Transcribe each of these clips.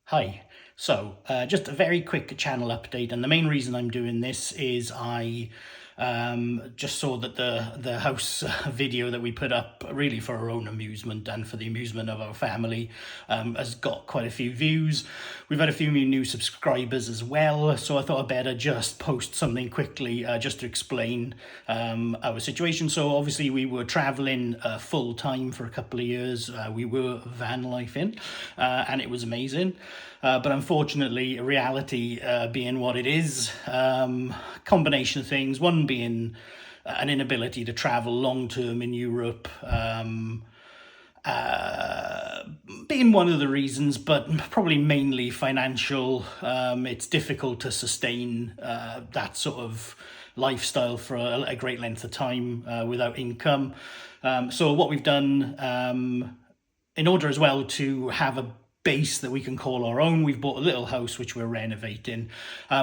Hi. Just a very quick channel update, and the main reason I'm doing this is I just saw that the house video that we put up, really for our own amusement and for the amusement of our family, has got quite a few views. We've had a few new subscribers as well, so I thought I'd better just post something quickly just to explain our situation. So obviously we were traveling full time for a couple of years. We were van lifing, and it was amazing. But unfortunately, reality being what it is, combination of things, one being an inability to travel long term in Europe, being one of the reasons, but probably mainly financial. It's difficult to sustain that sort of lifestyle for a great length of time without income. So what we've done, in order as well to have a base that we can call our own, we've bought a little house which we're renovating.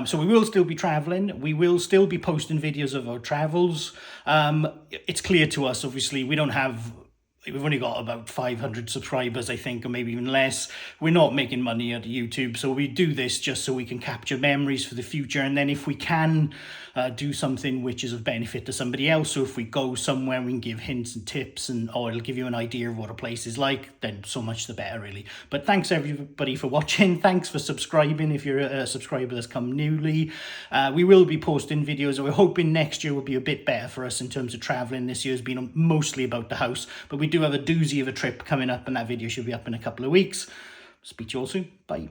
So we will still be traveling. We will still be posting videos of our travels. It's clear to us, obviously, we've only got about 500 subscribers, I think, or maybe even less. We're not making money out of YouTube, so we do this just so we can capture memories for the future. And then if we can do something which is of benefit to somebody else, so if we go somewhere, we can give hints and tips, or it'll give you an idea of what a place is like, then so much the better, really. But thanks everybody for watching. Thanks for subscribing if you're a subscriber that's come newly. We will be posting videos. We're hoping next year will be a bit better for us in terms of traveling. This year's been mostly about the house, but we do have a doozy of a trip coming up, and that video should be up in a couple of weeks. Speak to you all soon. Bye.